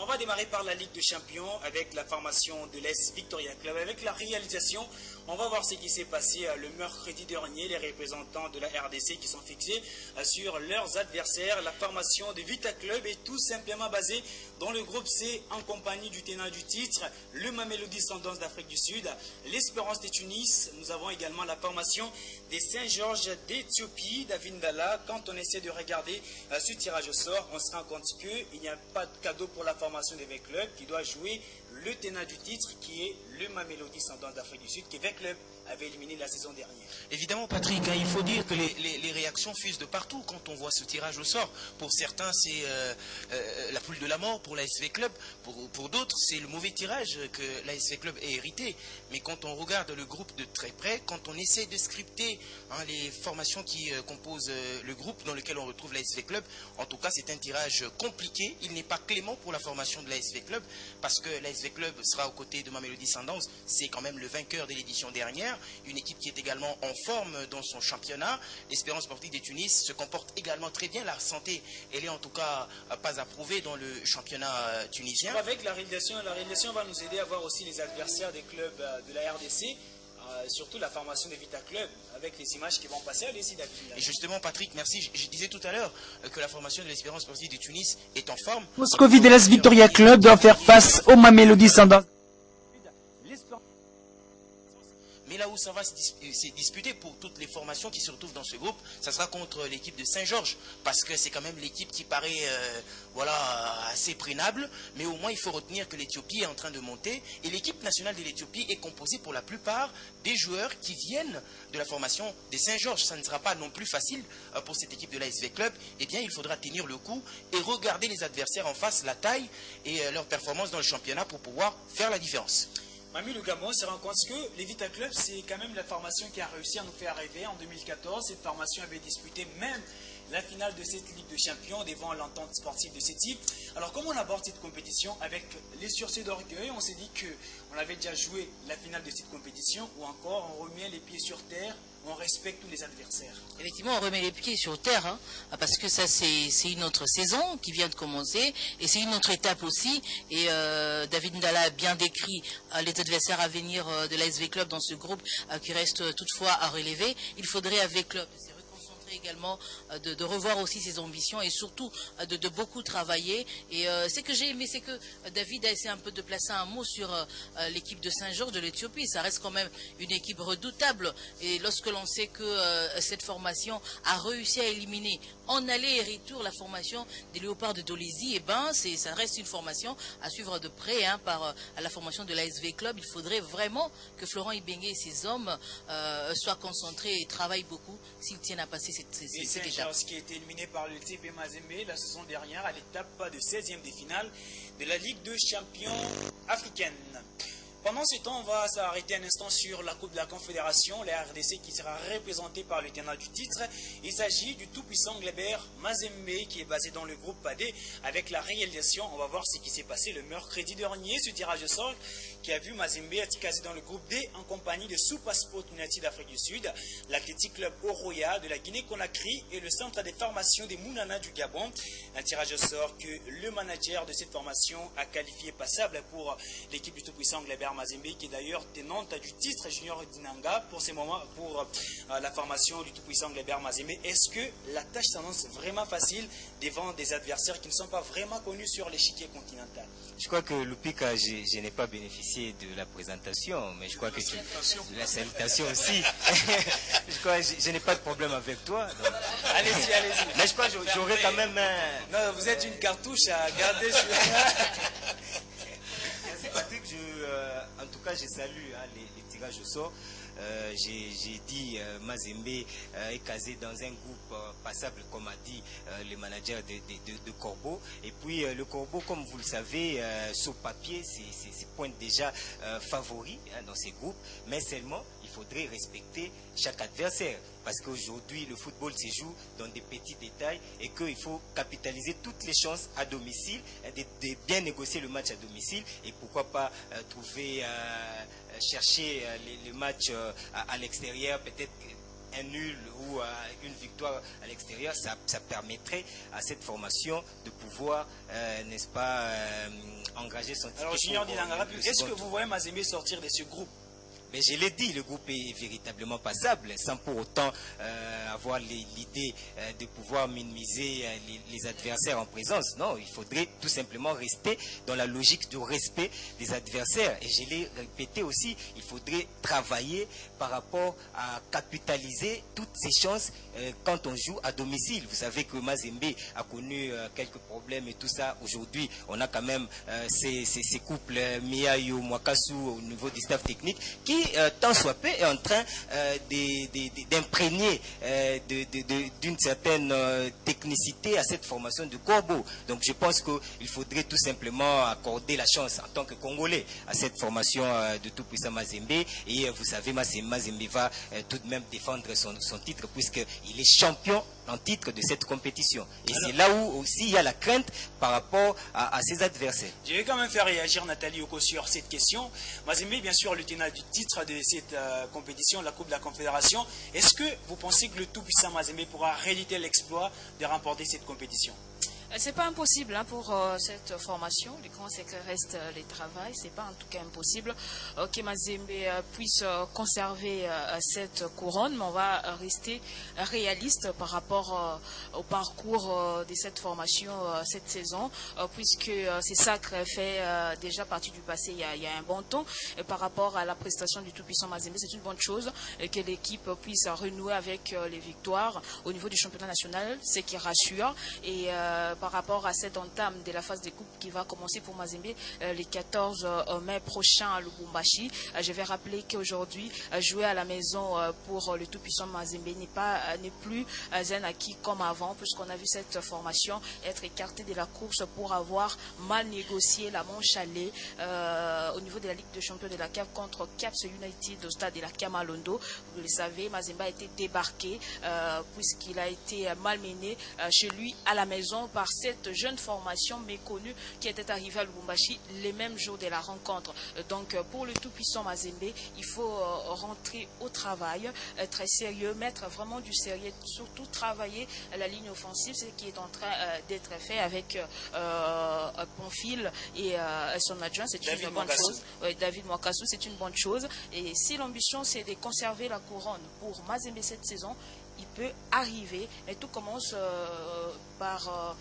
On va démarrer par la Ligue des Champions avec la formation de l'Est Victoria Club. Avec la réalisation, on va voir ce qui s'est passé le mercredi dernier. Les représentants de la RDC qui sont fixés sur leurs adversaires. La formation de Vita Club est tout simplement basée dans le groupe C en compagnie du tenant du titre, le Mamelodi Sundowns d'Afrique du Sud, l'Espérance de Tunis. Nous avons également la formation des Saint-Georges d'Éthiopie, David Ndala. Quand on essaie de regarder ce tirage au sort, on se rend compte qu'il n'y a pas de cadeau pour la formation des V-Club qui doit jouer le tenant du titre qui est le Mamelodi Sundowns d'Afrique du Sud, qui V-Club avait éliminé la saison dernière. Évidemment, Patrick, hein, il faut dire que les réactions fusent de partout quand on voit ce tirage au sort. Pour certains, c'est la poule de la mort pour l'ASV Club. Pour d'autres, c'est le mauvais tirage que l'ASV Club ait hérité. Mais quand on regarde le groupe de très près, quand on essaie de scripter les formations qui composent le groupe dans lequel on retrouve l'ASV Club, en tout cas, c'est un tirage compliqué. Il n'est pas clément pour la formation de l'ASV Club parce que l'ASV Club sera aux côtés de Mamelodi Sundowns. C'est quand même le vainqueur de l'édition dernière. Une équipe qui est également en forme dans son championnat. L'Espérance sportive de Tunis se comporte également très bien. La santé, elle est en tout cas pas approuvée dans le championnat tunisien. Avec la réalisation va nous aider à voir aussi les adversaires des clubs de la RDC. Surtout la formation de Vita Club, avec les images qui vont passer. Allez-y, David. Et justement, Patrick, merci. Je disais tout à l'heure que la formation de l'Espérance sportive de Tunis est en forme. Moscovie de l'Est Victoria Club doit faire face au Mamelodi Sundowns. Mais là où ça va se disputer pour toutes les formations qui se retrouvent dans ce groupe, ça sera contre l'équipe de Saint-Georges. Parce que c'est quand même l'équipe qui paraît assez prénable. Mais au moins, il faut retenir que l'Éthiopie est en train de monter. Et l'équipe nationale de l'Éthiopie est composée pour la plupart des joueurs qui viennent de la formation des Saint-Georges. Ça ne sera pas non plus facile pour cette équipe de l'ASV Club. Eh bien, il faudra tenir le coup et regarder les adversaires en face, la taille et leur performance dans le championnat pour pouvoir faire la différence. Mami Le Gabon se rend compte que les Vita Club, c'est quand même la formation qui a réussi à nous faire rêver en 2014. Cette formation avait disputé même la finale de cette Ligue de Champions devant l'entente sportive de ces types. Alors, comment on aborde cette compétition avec les sursaut d'orgueil? On s'est dit qu'on avait déjà joué la finale de cette compétition ou encore on remet les pieds sur terre, on respecte tous les adversaires. Effectivement, on remet les pieds sur terre, parce que ça, c'est une autre saison qui vient de commencer et c'est une autre étape aussi. Et David Ndala a bien décrit les adversaires à venir de l'ASV Club dans ce groupe qui reste toutefois à relever. Il faudrait avec Club également de revoir aussi ses ambitions et surtout de beaucoup travailler. Et ce que j'ai aimé, c'est que David a essayé un peu de placer un mot sur l'équipe de Saint-Georges de l'Éthiopie. Ça reste quand même une équipe redoutable. Et lorsque l'on sait que cette formation a réussi à éliminer en aller et retour la formation des Léopards de Dolézy, et ça reste une formation à suivre de près par la formation de l'ASV Club. Il faudrait vraiment que Florent Ibenge et ses hommes soient concentrés et travaillent beaucoup s'ils tiennent à passer cette étape. Qui a été éliminé par le TP Mazembe la saison dernière à l'étape de 16e des finales de la Ligue de Champions africaine. Pendant ce temps, on va s'arrêter un instant sur la Coupe de la Confédération, la RDC qui sera représentée par le tenant du titre. Il s'agit du tout-puissant Glebert Mazembe qui est basé dans le groupe AD. Avec la réalisation, on va voir ce qui s'est passé le mercredi dernier, ce tirage au sort qui a vu Mazembe être casé dans le groupe D en compagnie de Supersport United d'Afrique du Sud, l'Athletic Club Oroya de la Guinée-Conakry et le centre des formations des Mounana du Gabon. Un tirage au sort que le manager de cette formation a qualifié passable pour l'équipe du tout-puissant Glebert Mazembe, qui est d'ailleurs tenante du titre Junior Dinanga pour ces moments, pour la formation du tout-puissant Glebert Mazembe. Est-ce que la tâche s'annonce vraiment facile devant des adversaires qui ne sont pas vraiment connus sur l'échiquier continental? Je crois que Lupika, je n'ai pas bénéficié de la présentation, mais je crois que la salutation aussi. Je crois que je n'ai pas de problème avec toi. Allez-y, allez-y. Mais je crois que j'aurais quand même Non, vous êtes une cartouche à garder sur... Merci Patrick, en tout cas je salue les tirages au sort. J'ai dit Mazembe est casé dans un groupe passable, comme a dit le manager de Corbeau. Et puis le Corbeau, comme vous le savez, sur papier, c'est pointe déjà favori dans ces groupes. Mais seulement, il faudrait respecter chaque adversaire. Parce qu'aujourd'hui, le football se joue dans des petits détails et qu'il faut capitaliser toutes les chances à domicile, de bien négocier le match à domicile et pourquoi pas chercher les matchs à l'extérieur, peut-être un nul ou une victoire à l'extérieur, ça permettrait à cette formation de pouvoir, n'est-ce pas, engager son titre. Alors, Junior Dilanga, est-ce que vous voyez Mazembe sortir de ce groupe? Mais je l'ai dit, le groupe est véritablement passable, sans pour autant avoir l'idée de pouvoir minimiser les adversaires en présence. Non, il faudrait tout simplement rester dans la logique de respect des adversaires. Et je l'ai répété aussi, il faudrait travailler par rapport à capitaliser toutes ces chances quand on joue à domicile. Vous savez que Mazembe a connu quelques problèmes et tout ça. Aujourd'hui, on a quand même ces couples Miayo, Mwakasu au niveau du staff technique qui tant soit peu est en train d'imprégner d'une certaine technicité à cette formation de Corbeau. Donc je pense qu'il faudrait tout simplement accorder la chance en tant que Congolais à cette formation de tout-puissant Mazembe. Et vous savez, Mazembe va tout de même défendre son titre puisqu'il est champion en titre de cette compétition. Et c'est là où aussi il y a la crainte par rapport à ses adversaires. Je vais quand même faire réagir Nathalie Oko sur cette question. Mazembe, bien sûr, le tenant du titre de cette compétition, la Coupe de la Confédération. Est-ce que vous pensez que le tout-puissant Mazembe pourra réaliser l'exploit de remporter cette compétition? C'est pas impossible pour cette formation. Les conséquences restent les travail. C'est pas en tout cas impossible que Mazembe puisse conserver cette couronne, mais on va rester réaliste par rapport au parcours de cette formation cette saison, puisque c'est ça qui fait déjà partie du passé il y a un bon temps. Et par rapport à la prestation du tout-puissant Mazembe, c'est une bonne chose que l'équipe puisse renouer avec les victoires au niveau du championnat national, ce qui rassure. Et par rapport à cette entame de la phase de coupe qui va commencer pour Mazembe le 14 mai prochain à Lubumbashi. Je vais rappeler qu'aujourd'hui, jouer à la maison pour le tout-puissant Mazembe n'est plus un acquis comme avant, puisqu'on a vu cette formation être écartée de la course pour avoir mal négocié la manche allée au niveau de la Ligue des champions de la CAF contre Caps United au stade de la Kamalondo. Vous le savez, Mazembe a été débarqué puisqu'il a été malmené chez lui à la maison par cette jeune formation méconnue qui était arrivée à Lubumbashi les mêmes jours de la rencontre. Donc pour le tout-puissant Mazembe, il faut rentrer au travail, être sérieux, mettre vraiment du sérieux, surtout travailler la ligne offensive, ce qui est en train d'être fait avec Bonfil et son adjoint. C'est une bonne chose. David Mwakasu, c'est une bonne chose. Et si l'ambition c'est de conserver la couronne pour Mazembe cette saison, il peut arriver, mais tout commence par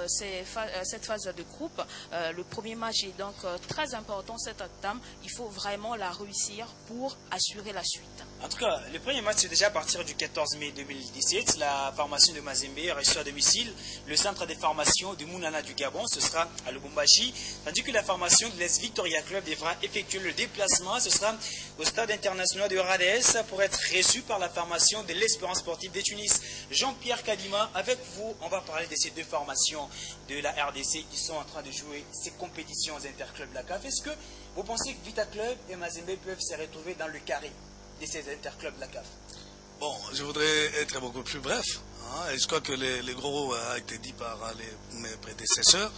cette phase de groupe. Le premier match est donc très important, cette entame. Il faut vraiment la réussir pour assurer la suite. En tout cas, le premier match c'est déjà à partir du 14 mai 2017. La formation de Mazembe reçoit à domicile le centre de formation de Mounana du Gabon. Ce sera à Lubumbashi. Tandis que la formation de l'Est Victoria Club devra effectuer le déplacement. Ce sera au stade international de Radès pour être reçu par la formation de l'Espérance sportive de Tunis. Jean-Pierre Kadima, avec vous, on va parler de ces deux formations de la RDC qui sont en train de jouer ces compétitions interclubs de la CAF. Est-ce que vous pensez que Vita Club et Mazembe peuvent se retrouver dans le carré de ces interclubs de la CAF? Bon, je voudrais être beaucoup plus bref. Et je crois que les gros a été dit par mes prédécesseurs.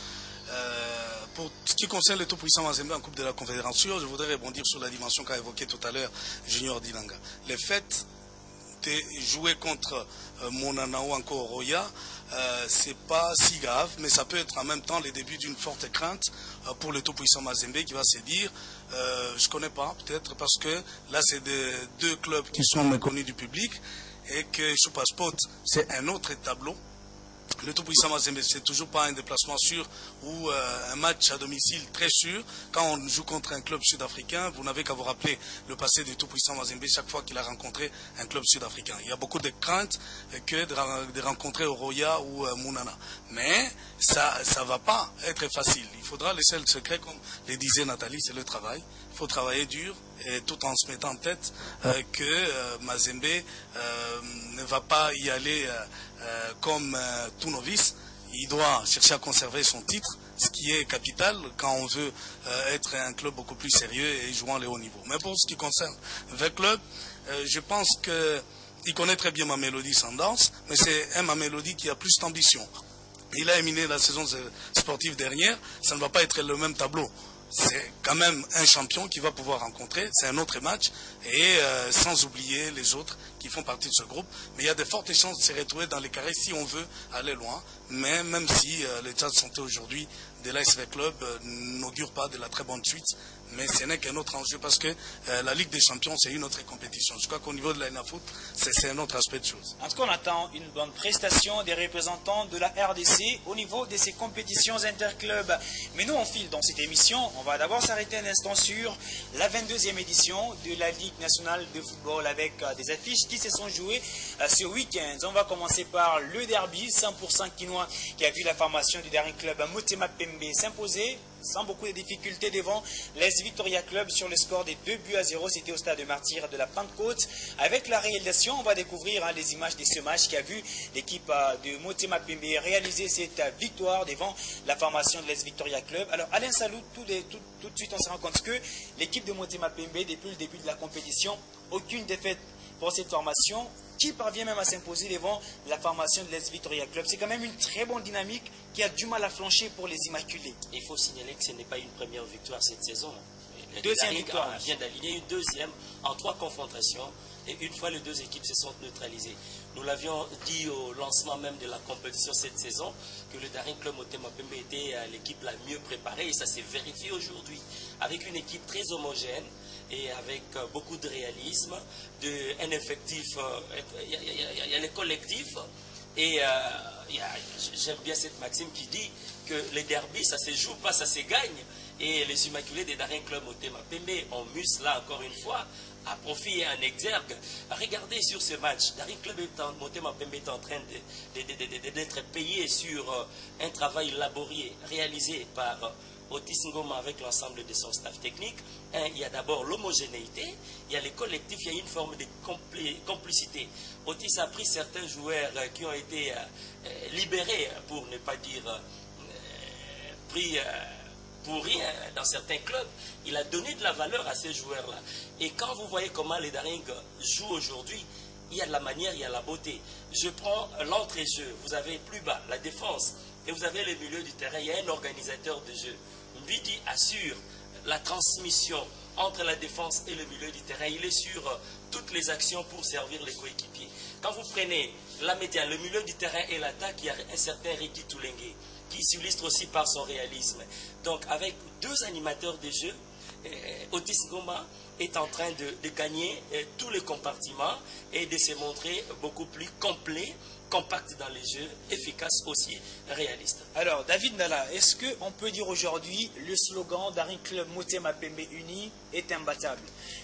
Pour ce qui concerne le tout-puissant Mazembe en Coupe de la Confédération, je voudrais rebondir sur la dimension qu'a évoquée tout à l'heure Junior Dilanga. Le fait de jouer contre Monana ou encore Roya, c'est pas si grave, mais ça peut être en même temps le début d'une forte crainte pour le tout-puissant Mazembe qui va se dire je connais pas, peut-être parce que là c'est deux clubs qui sont méconnus du public et que Super Sport c'est un autre tableau. Le tout-puissant Mazembe, c'est toujours pas un déplacement sûr ou un match à domicile très sûr. Quand on joue contre un club sud-africain, vous n'avez qu'à vous rappeler le passé du tout-puissant Mazembe chaque fois qu'il a rencontré un club sud-africain. Il y a beaucoup de craintes que de rencontrer Oroya ou Mounana. Mais ça va pas être facile. Il faudra laisser le secret, comme le disait Nathalie, c'est le travail. Il faut travailler dur et tout en se mettant en tête que Mazembe ne va pas y aller comme tout novice. Il doit chercher à conserver son titre, ce qui est capital quand on veut être un club beaucoup plus sérieux et jouant les hauts niveaux. Mais pour ce qui concerne le club, je pense qu'il connaît très bien Mamelodi Sundowns, mais c'est un Mamelodi qui a plus d'ambition. Il a éliminé la saison sportive dernière, ça ne va pas être le même tableau. c'est quand même un champion qui va pouvoir rencontrer. C'est un autre match. Et sans oublier les autres qui font partie de ce groupe. Mais il y a de fortes chances de se retrouver dans les carrés si on veut aller loin. Mais même si l'état de santé aujourd'hui de l'ASV Club n'augure pas de la très bonne suite. Mais ce n'est qu'un autre enjeu parce que la Ligue des Champions, c'est une autre compétition. Je crois qu'au niveau de la NAFoot, c'est un autre aspect de choses. En tout cas, on attend une bonne prestation des représentants de la RDC au niveau de ces compétitions interclubs. Mais nous, on file dans cette émission. On va d'abord s'arrêter un instant sur la 22e édition de la Ligue nationale de football avec des affiches qui se sont jouées ce week-end. On va commencer par le derby 100% quinois qui a vu la formation du Daring Club Motema Pembe s'imposer sans beaucoup de difficultés devant l'AS Victoria Club sur le score des 2-0. C'était au stade de Martyrs de la Pentecôte. Avec la réalisation, on va découvrir les images de ce match qui a vu l'équipe de Motema Pembe réaliser cette victoire devant la formation de l'AS Victoria Club. Alors Alain Salou, tout de suite on se rend compte que l'équipe de Motema Pembe, depuis le début de la compétition, aucune défaite pour cette formation, qui parvient même à s'imposer devant la formation de l'AS Victoria Club. C'est quand même une très bonne dynamique qui a du mal à flancher pour les Immaculés. Il faut signaler que ce n'est pas une première victoire cette saison. Deuxième victoire. vient d'aligner une deuxième en 3 confrontations et une fois les 2 équipes se sont neutralisées. Nous l'avions dit au lancement même de la compétition cette saison que le Daring Club Motema Pembe était l'équipe la mieux préparée et ça s'est vérifié aujourd'hui avec une équipe très homogène et avec beaucoup de réalisme, un effectif, il y a les collectifs et j'aime bien cette maxime qui dit que les derbys ça se joue pas, ça se gagne et les Immaculés des Daring Club Motema Pembe ont mus là encore une fois à profit et en exergue. Regardez sur ce match, Daring Club Motema Pembe est en train d'être payé sur un travail laborieux réalisé par Otis Ngoma avec l'ensemble de son staff technique. Il y a d'abord l'homogénéité, il y a les collectifs, il y a une forme de complicité. Otis a pris certains joueurs qui ont été libérés, pour ne pas dire pris pour rien dans certains clubs. Il a donné de la valeur à ces joueurs-là. Et quand vous voyez comment les Daring jouent aujourd'hui, il y a de la manière, il y a la beauté. Je prends l'entrée-jeu, vous avez plus bas la défense et vous avez le milieu du terrain, il y a un organisateur de jeu. Mbidi assure la transmission entre la défense et le milieu du terrain. Il est sur toutes les actions pour servir les coéquipiers. Quand vous prenez la médiane, le milieu du terrain et l'attaque, il y a un certain Ricky Toulengue qui s'illustre aussi par son réalisme. Donc avec 2 animateurs de jeu, Otis Ngoma est en train de gagner tous les compartiments et de se montrer beaucoup plus complet, compact dans les jeux, efficace aussi, réaliste. Alors, David Ndala, est-ce qu'on peut dire aujourd'hui le slogan Daring Club Motema Pembe Uni est imbattable?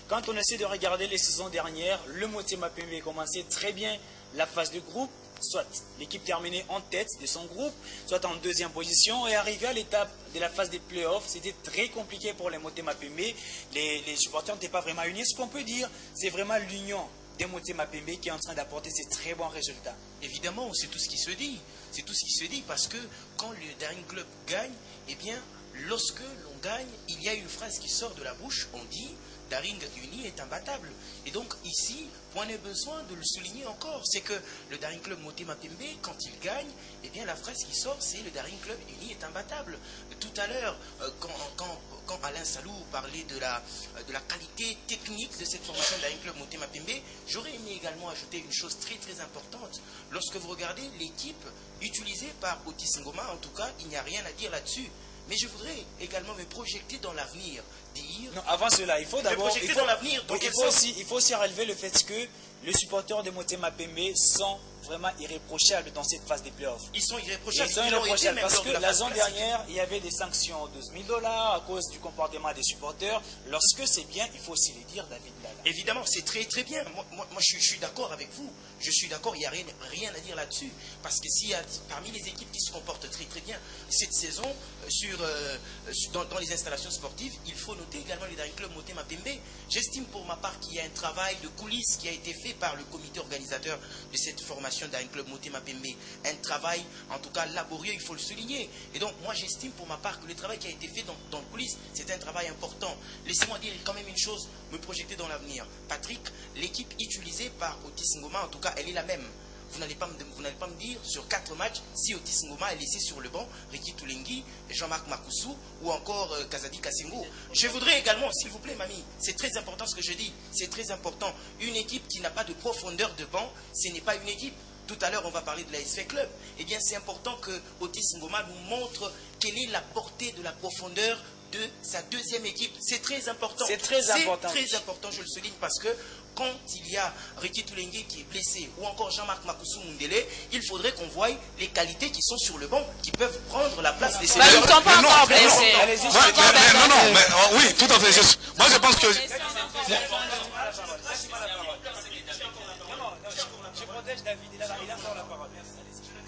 Quand on essaie de regarder les saisons dernières, le Motema Pembe commençait très bien la phase de groupe, soit l'équipe terminait en tête de son groupe, soit en 2e position, et arrivé à l'étape de la phase des playoffs, c'était très compliqué pour les Motema Pembe. Les supporters n'étaient pas vraiment unis. Ce qu'on peut dire, c'est vraiment l'union des Motema Pembe qui est en train d'apporter ces très bons résultats. Évidemment, c'est tout ce qui se dit. C'est tout ce qui se dit parce que quand le Daring Club gagne, eh bien, lorsque l'on gagne, il y a une phrase qui sort de la bouche, on dit Daring Uni est imbattable. Et donc ici, point de besoin de le souligner encore, c'est que le Daring Club Motema Pembe, quand il gagne, eh bien la phrase qui sort, c'est le Daring Club Uni est imbattable. Tout à l'heure, quand Alain Salou parlait de la qualité technique de cette formation de Daring Club Motema Pembe, j'aurais aimé également ajouter une chose très très importante. Lorsque vous regardez l'équipe utilisée par Otis Ngoma, en tout cas, il n'y a rien à dire là-dessus. Mais je voudrais également me projeter dans l'avenir. Non, avant cela, il faut d'abord... Il faut aussi relever le fait que les supporters de Motema Pembe sont vraiment irréprochables dans cette phase des playoffs. Ils sont irréprochables. Ils sont irréprochables parce que la saison dernière, il y avait des sanctions de $2 000 à cause du comportement des supporters. Lorsque c'est bien, il faut aussi le dire, David Ndala. Évidemment, c'est très très bien. Moi je suis d'accord avec vous. Je suis d'accord, il n'y a rien à dire là-dessus. Parce que s'il y a parmi les équipes qui se comportent très très bien cette saison, dans les installations sportives, il faut noter également les Daring Club Motema Pembe. J'estime pour ma part qu'il y a un travail de coulisses qui a été fait par le comité organisateur de cette formation Daring Club Motema Pembe. Un travail, en tout cas laborieux, il faut le souligner. Et donc, moi j'estime pour ma part que le travail qui a été fait dans le coulisses, c'est un travail important. Laissez-moi dire quand même une chose, me projeter dans l'avenir. Patrick, l'équipe utilisée par Otis Ngoma, en tout cas, elle est la même. vous n'allez pas me dire sur 4 matchs si Otis Ngoma est laissé sur le banc, Ricky Toulengi, Jean-Marc Makoussou ou encore Kazadi Kassingo. Je voudrais également, s'il vous plaît, Mamie, c'est très important ce que je dis, c'est très important. Une équipe qui n'a pas de profondeur de banc, ce n'est pas une équipe. Tout à l'heure, on va parler de la SV Club. Eh bien, c'est important que Otis Ngoma nous montre quelle est la portée de la profondeur de sa deuxième équipe. C'est très important. C'est très important. C'est très important, je le souligne, parce que quand il y a Ricky Toulengi qui est blessé ou encore Jean-Marc Makoussou Mundele, il faudrait qu'on voie les qualités qui sont sur le banc, qui peuvent prendre la place des Ils ne sont pas encore blessés. Oui, tout à fait. Moi, je pense que... Je protège David, il a encore la parole. Je ne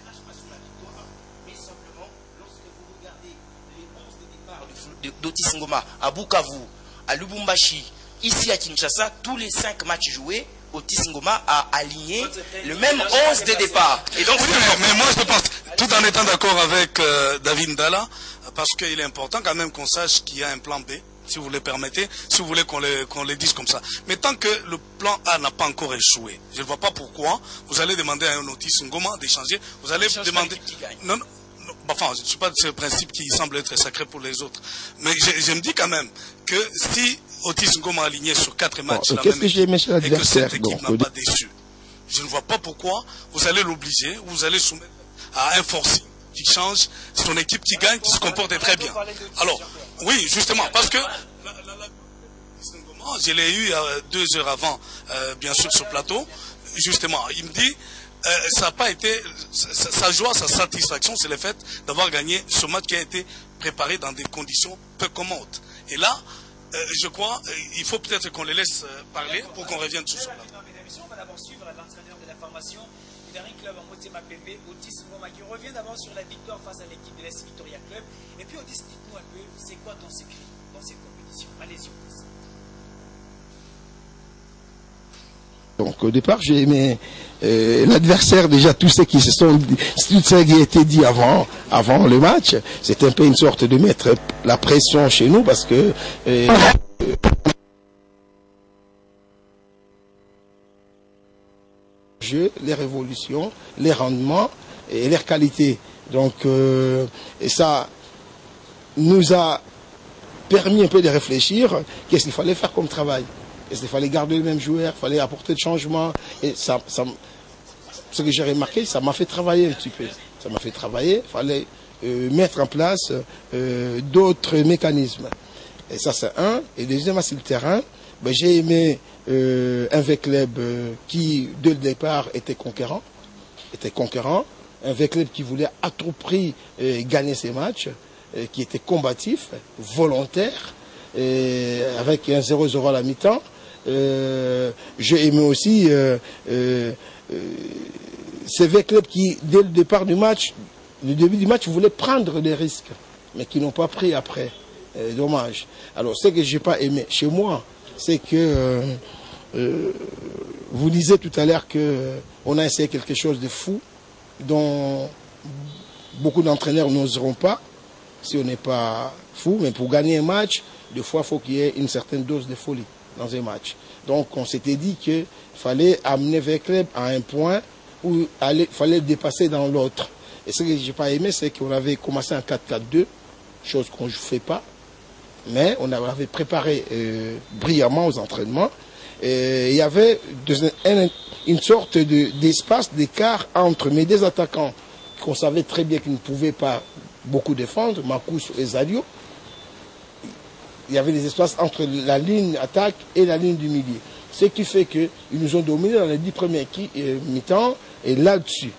crache pas sur la victoire, mais simplement, lorsque vous regardez les 11 de départ d'Otis Ngoma à Bukavu, à Lubumbashi, ici à Kinshasa, tous les 5 matchs joués, Otis Ngoma a aligné le même 11 de départ. Et donc, oui, mais moi je pense, tout en étant d'accord avec David Ndala, parce qu'il est important quand même qu'on sache qu'il y a un plan B, si vous le permettez, si vous voulez qu'on le dise comme ça. Mais tant que le plan A n'a pas encore échoué, je ne vois pas pourquoi vous allez demander à un Otis Ngoma d'échanger. Vous allez demander... Non, enfin, je ne suis pas de ce principe qui semble être sacré pour les autres. Mais je me dis quand même que si Otis Ngoma aligné sur 4 matchs, qu'est-ce que j'ai aimé chez l'adversaire, et que cette équipe n'a pas déçu, je ne vois pas pourquoi vous allez l'obliger, vous allez soumettre à un forcing qui change son équipe qui gagne, qui se comporte très bien. Alors, oui, justement, parce que je l'ai eu 2 heures avant, bien sûr, sur plateau. Justement, il me dit, ça n'a pas été, sa joie, sa satisfaction, c'est le fait d'avoir gagné ce match qui a été préparé dans des conditions peu commodes. Et là, je crois, il faut peut-être qu'on les laisse parler pour qu'on revienne sur ce plateau. On va d'abord suivre l'entraîneur de la formation du dernier club en Motema Pembe, Otis Ngoma, qui revient d'abord sur la victoire face à l'équipe de l'Est Victoria Club. Et puis Otis, dites-nous un peu, c'est quoi ton secret dans cette compétition? Allez-y, Otis. Donc au départ, j'ai aimé l'adversaire, déjà tout ce qui a été dit avant le match. C'est un peu une sorte de mettre la pression chez nous parce que les révolutions, les rendements et leurs qualités. Donc et ça nous a permis un peu de réfléchir qu'est-ce qu'il fallait faire comme travail. Est-ce qu'il fallait garder le même joueur, il fallait apporter de changements. Et ça, ce que j'ai remarqué, ça m'a fait travailler un petit peu. Ça m'a fait travailler, il fallait mettre en place d'autres mécanismes. Et ça, c'est un. Et deuxième, c'est le terrain. Ben, j'ai aimé un V-Club qui, dès le départ, était conquérant. Un V-Club qui voulait à tout prix gagner ses matchs, qui était combatif, volontaire, avec un 0-0 à la mi-temps. J'ai aimé aussi ces V-Clubs qui, dès le départ du match, le début du match, voulaient prendre des risques, mais qui n'ont pas pris après. Dommage. Alors, ce que je n'ai pas aimé chez moi, c'est que vous disiez tout à l'heure qu'on a essayé quelque chose de fou, dont beaucoup d'entraîneurs n'oseront pas, si on n'est pas fou, mais pour gagner un match, des fois, il faut qu'il y ait une certaine dose de folie dans un match. Donc, on s'était dit qu'il fallait amener V-Club à un point où il fallait dépasser dans l'autre. Et ce que je n'ai pas aimé, c'est qu'on avait commencé en 4-4-2, chose qu'on ne fait pas, mais on avait préparé brillamment aux entraînements. Et il y avait une sorte d'espace, d'écart entre mes deux attaquants qu'on savait très bien qu'ils ne pouvaient pas beaucoup défendre, Makoussou et Zadio. Il y avait des espaces entre la ligne attaque et la ligne du milieu. Ce qui fait qu'ils nous ont dominés dans les 10 premiers mi-temps et là-dessus.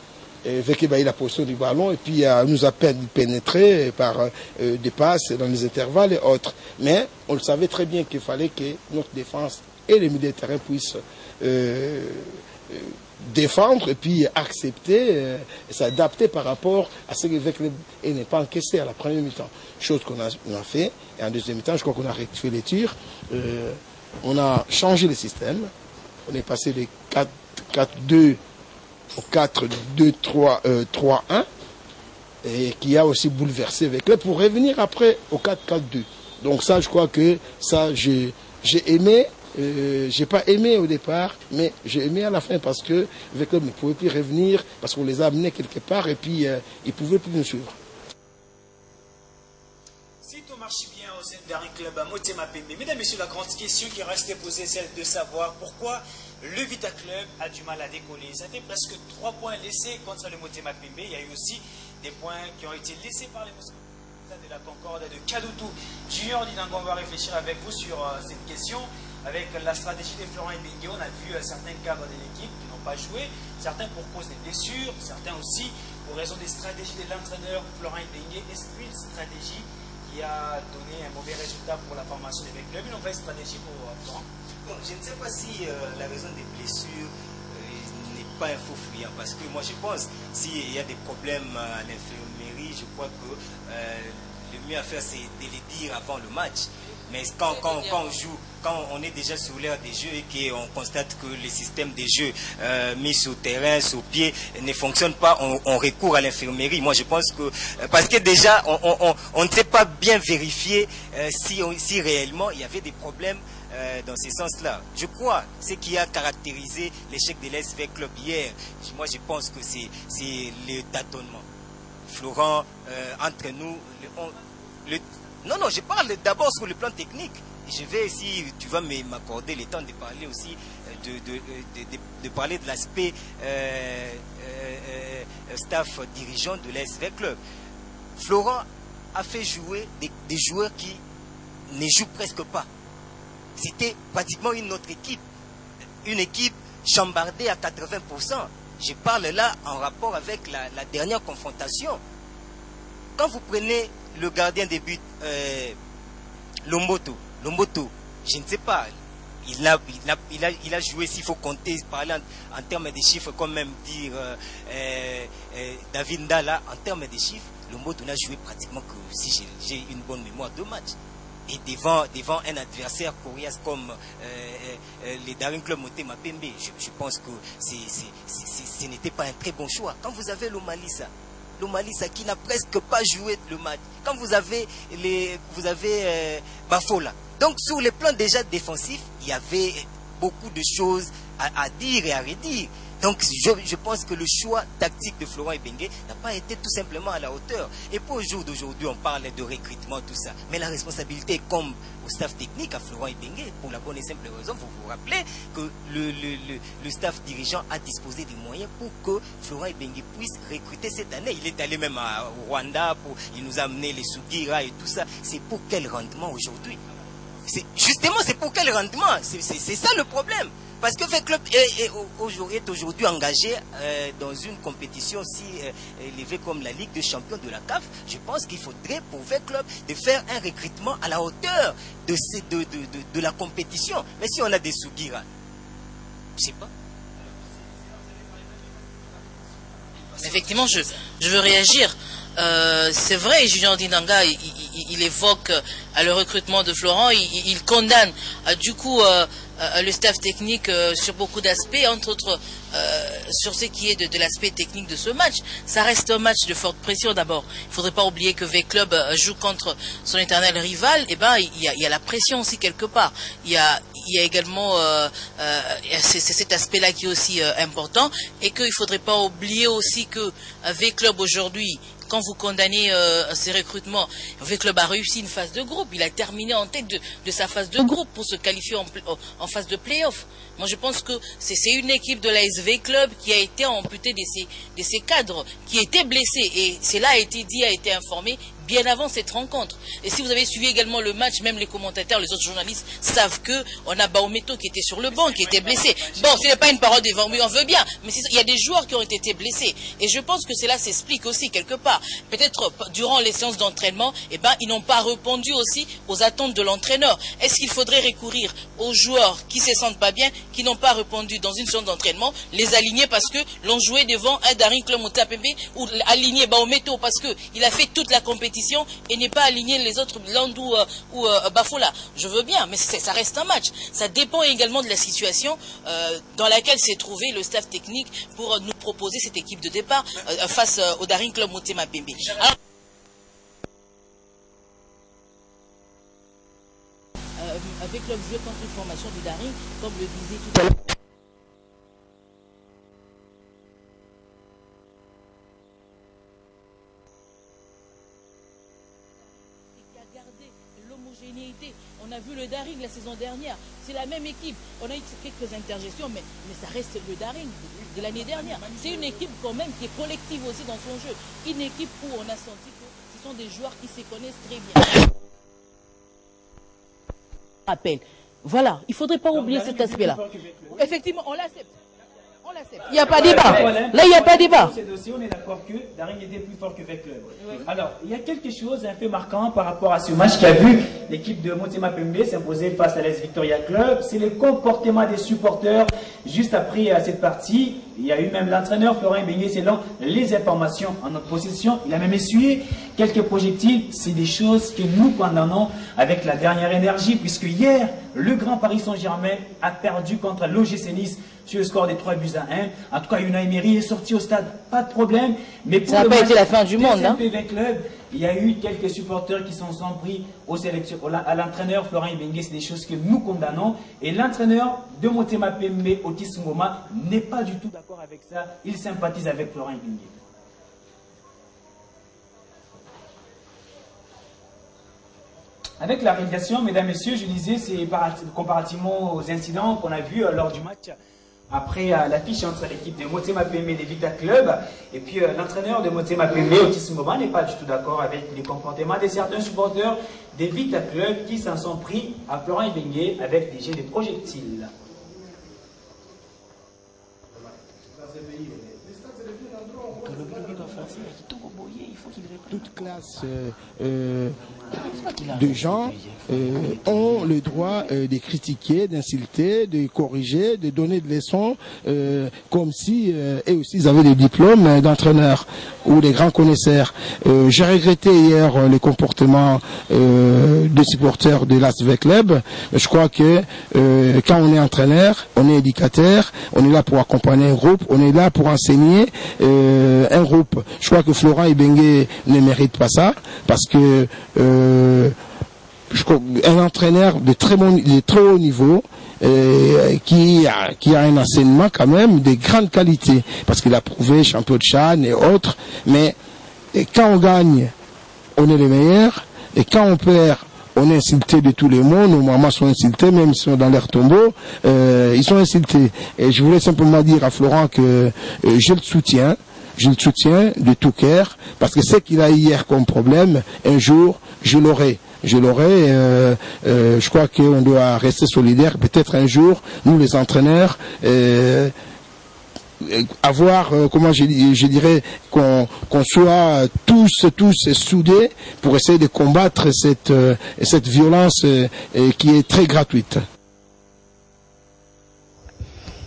Vekeba a eu la position du ballon et puis nous a pénétré par des passes dans les intervalles et autres. Mais on le savait très bien qu'il fallait que notre défense et les milieux de terrain puissent défendre et puis accepter, s'adapter par rapport à ce que Vekeba n'est pas encaissé à la première mi-temps. Chose qu'on a fait. Et en deuxième mi-temps, je crois qu'on a rectifié les tirs. On a changé le système. On est passé de 4-4-2 au 4-2-3-1 et qui a aussi bouleversé avec là pour revenir après au 4-4-2. Donc ça, je crois que ça, j'ai aimé j'ai pas aimé au départ, mais j'ai aimé à la fin parce que avec eux, ils ne pouvaient plus revenir, parce qu'on les a amenés quelque part et puis ils ne pouvaient plus nous suivre. Si tout marche bien au sein d'un club à Motema Pembe, mesdames et messieurs, la grande question qui reste posée, c'est celle de savoir pourquoi le Vita Club a du mal à décoller. Ça fait presque 3 points laissés contre le Motema Pembe. Il y a eu aussi des points qui ont été laissés par les de la Concorde de Kadoutou. Junior Dinango, on va réfléchir avec vous sur cette question. Avec la stratégie de Florent Ibenge, on a vu certains cadres de l'équipe qui n'ont pas joué, certains pour cause des blessures, certains aussi pour raison des stratégies de l'entraîneur Florent Ibenge. Est-ce qu'une stratégie qui a donné un mauvais résultat pour la formation des clubs, une mauvaise stratégie pour Florent? Bon, je ne sais pas si la raison des blessures n'est pas un faux fuyant, parce que moi je pense s'il y a des problèmes à l'infirmerie, je crois que le mieux à faire c'est de les dire avant le match. Mais quand on joue, quand on est déjà sur l'air des jeux et qu'on constate que les systèmes des jeux mis sur terrain, sur pied, ne fonctionnent pas, on recourt à l'infirmerie. Moi je pense que, parce que déjà on ne sait pas bien vérifier si réellement il y avait des problèmes dans ce sens-là. Je crois ce qui a caractérisé l'échec de l'SV Club hier, moi je pense que c'est le tâtonnement. Florent, entre nous, non, je parle d'abord sur le plan technique. Je vais, si tu vas m'accorder le temps de parler aussi, de parler de l'aspect staff dirigeant de l'SV Club. Florent a fait jouer des joueurs qui ne jouent presque pas. C'était pratiquement une autre équipe. Une équipe chambardée à 80%. Je parle là en rapport avec la dernière confrontation. Quand vous prenez le gardien des buts, Lomboto, je ne sais pas, il a joué, s'il faut compter, parler en termes de chiffres, comme même dire David Ndala, en termes de chiffres, Lomboto n'a joué pratiquement que, si j'ai une bonne mémoire, 2 matchs. Et devant un adversaire coriace comme les Daring Club Motema Pembe, je pense que ce n'était pas un très bon choix. Quand vous avez Lomalisa qui n'a presque pas joué le match, quand vous avez Bafola. Donc sur le plan déjà défensif, il y avait beaucoup de choses à dire et à redire. Donc je pense que le choix tactique de Florent Ibenge n'a pas été tout simplement à la hauteur. Et pour le jour d'aujourd'hui, on parle de recrutement, tout ça. Mais la responsabilité comme au staff technique à Florent Ibenge, pour la bonne et simple raison, vous vous rappelez que le staff dirigeant a disposé des moyens pour que Florent Ibenge puisse recruter cette année. Il est allé même au Rwanda, il nous a amené les Sugira et tout ça. C'est pour quel rendement aujourd'hui? Justement, c'est pour quel rendement? C'est ça le problème. Parce que le club est aujourd'hui engagé dans une compétition si élevée comme la Ligue des Champions de la CAF. Je pense qu'il faudrait pour le club de faire un recrutement à la hauteur de la compétition. Mais si on a des Sugira, je ne sais pas. Effectivement, je veux réagir. C'est vrai, Junior Dinanga, il évoque le recrutement de Florent, il condamne du coup le staff technique sur beaucoup d'aspects, entre autres sur ce qui est de l'aspect technique de ce match. Ça reste un match de forte pression d'abord. Il ne faudrait pas oublier que V-Club joue contre son éternel rival. Et ben, il y a la pression aussi quelque part. Il y a également c'est cet aspect-là qui est aussi important, et qu'il ne faudrait pas oublier aussi que V-Club aujourd'hui, quand vous condamnez ces recrutements, V-Club a réussi une phase de groupe. Il a terminé en tête de sa phase de groupe pour se qualifier en phase de play-off. Moi, je pense que c'est une équipe de la SV-Club qui a été amputée de ses cadres, qui étaient blessés. Et cela a été dit, a été informé bien avant cette rencontre. Et si vous avez suivi également le match, même les commentateurs, les autres journalistes savent que on a Baometo qui était sur le banc, qui était blessé. Bon, ce n'est pas une parole d'évanouie, on veut bien, mais il y a des joueurs qui ont été blessés. Et je pense que cela s'explique aussi quelque part. Peut-être durant les séances d'entraînement, ils n'ont pas répondu aussi aux attentes de l'entraîneur. Est-ce qu'il faudrait recourir aux joueurs qui se sentent pas bien, qui n'ont pas répondu dans une séance d'entraînement, les aligner parce que l'on jouait devant un Daring Club Motema Pembe, ou aligner Baometo parce que il a fait toute la compétition et n'est pas aligné les autres Landou ou Bafola. Je veux bien, mais ça reste un match. Ça dépend également de la situation dans laquelle s'est trouvé le staff technique pour nous proposer cette équipe de départ face au Daring Club Motema Pembe. Alors, avec leur jeu contre une formation du Daring, comme le disait tout à l'heure. L'homogénéité. On a vu le Daring la saison dernière. C'est la même équipe. On a eu quelques intergestions, mais ça reste le Daring de l'année dernière. C'est une équipe quand même qui est collective aussi dans son jeu. Une équipe où on a senti que ce sont des joueurs qui se connaissent très bien. Rappel. Voilà, il ne faudrait pas oublier cet aspect-là. Effectivement, on l'accepte. Il n'y a pas débat. Là, il n'y a pas débat. On est d'accord que Daring était plus fort que Veclub. Alors, il y a quelque chose un peu marquant par rapport à ce match qui a vu l'équipe de Motema Pembe s'imposer face à l'AS Victoria Club. C'est le comportement des supporters juste après cette partie. Il y a eu même l'entraîneur Florent Ibenge, selon les informations en notre possession. Il a même essuyé quelques projectiles. C'est des choses que nous condamnons avec la dernière énergie, puisque hier, le Grand Paris Saint-Germain a perdu contre l'OGC Nice sur le score des 3 buts à 1. En tout cas, Unai Emery est sorti au stade, pas de problème. Mais pour ça n'a pas été la fin du monde. Hein. Club, il y a eu quelques supporters qui sont pris à l'entraîneur Florent Ibenge. C'est des choses que nous condamnons. Et l'entraîneur de Motema Pembe, Otis Ngoma, n'est pas du tout d'accord avec ça. Il sympathise avec Florent Ibenge. Avec la réalisation, mesdames, messieurs, je disais, c'est comparativement aux incidents qu'on a vus lors du match. Après l'affiche entre l'équipe de Motema Pembe et des Vita Club, et puis l'entraîneur de Motema Pembe, Otis Ngoma, n'est pas du tout d'accord avec les comportements de certains supporters des Vita Club qui s'en sont pris à Florent Ibenge avec des jets de projectiles. Toute classe de gens ont le droit de critiquer, d'insulter, de corriger, de donner des leçons, comme si eux aussi ils avaient des diplômes d'entraîneurs ou des grands connaisseurs. J'ai regretté hier le comportement des supporters de l'ASV Club. Je crois que quand on est entraîneur, on est éducateur, on est là pour accompagner un groupe, on est là pour enseigner un groupe. Je crois que Florent Ibenge ne mérite pas ça, parce que un entraîneur de très haut niveau qui a un enseignement quand même de grande qualité, parce qu'il a prouvé champion de Chan et autres, mais quand on gagne, on est les meilleurs, et quand on perd, on est insulté de tous les mots. Nos mamans sont insultées, même s'ils sont dans leur tombeau, ils sont insultés. Et je voulais simplement dire à Florent que je le soutiens de tout cœur, parce que ce qu'il a hier comme problème, un jour, je l'aurai. Je crois qu'on doit rester solidaire. Peut-être un jour, nous les entraîneurs, avoir, comment je dirais, qu'on soit tous soudés pour essayer de combattre cette violence qui est très gratuite.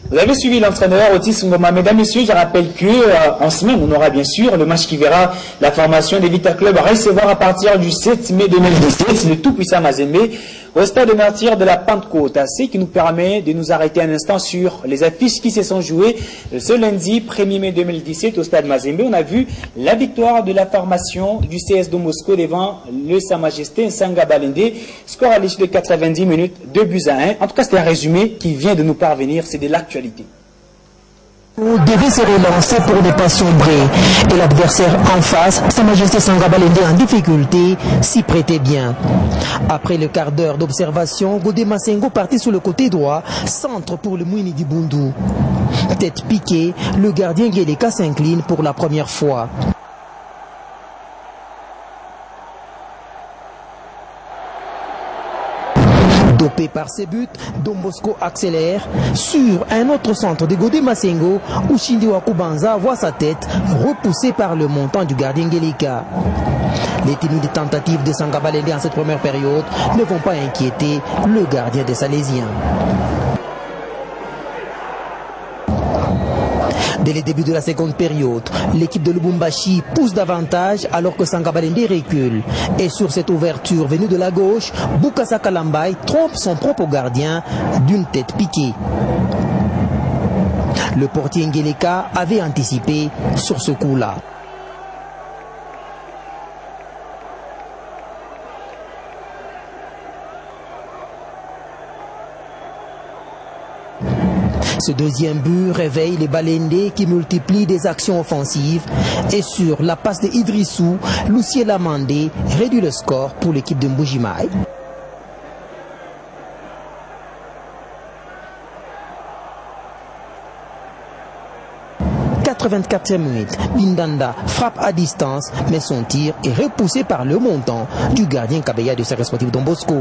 Vous avez suivi l'entraîneur Otis Ngoma. Mesdames, messieurs, je rappelle qu'en semaine, on aura bien sûr le match qui verra la formation des Vita Club recevoir à partir du 7 mai 2017 le tout-puissant Mazembe au stade de Martyrs de la Pentecôte. Ce qui nous permet de nous arrêter un instant sur les affiches qui se sont jouées ce lundi 1er mai 2017 au stade Mazembe. On a vu la victoire de la formation du CS de Moscou devant le Sa Majesté Nsanga Balende. Score à l'issue de 90 minutes, 2 buts à 1. En tout cas, c'est un résumé qui vient de nous parvenir. C'est de l'actualité. Devait se relancer pour ne pas sombrer, et l'adversaire en face, Sa Majesté Nsanga Balende en difficulté, s'y prêtait bien. Après le quart d'heure d'observation, Godé Masengo partit sur le côté droit, centre pour le Mouini du Bundu. Tête piquée, le gardien Guéleka s'incline pour la première fois. Dopé par ses buts, Don Bosco accélère sur un autre centre de Godé Masengo où Shindi Wakubanza voit sa tête repoussée par le montant du gardien Guéleka. Les timides tentatives de Nsanga Balende en cette première période ne vont pas inquiéter le gardien des Salésiens. Dès le début de la seconde période, l'équipe de Lubumbashi pousse davantage alors que Nsanga Balende recule. Et sur cette ouverture venue de la gauche, Bukasa Kalambay trompe son propre gardien d'une tête piquée. Le portier Nguéleka avait anticipé sur ce coup-là. Ce deuxième but réveille les Balendés qui multiplient des actions offensives. Et sur la passe de Idrissou, Lucien Lamandé réduit le score pour l'équipe de Mbujimaï. 84e minute, Bindanda frappe à distance, mais son tir est repoussé par le montant du gardien Kabeya de Cercle Sportif Don Bosco.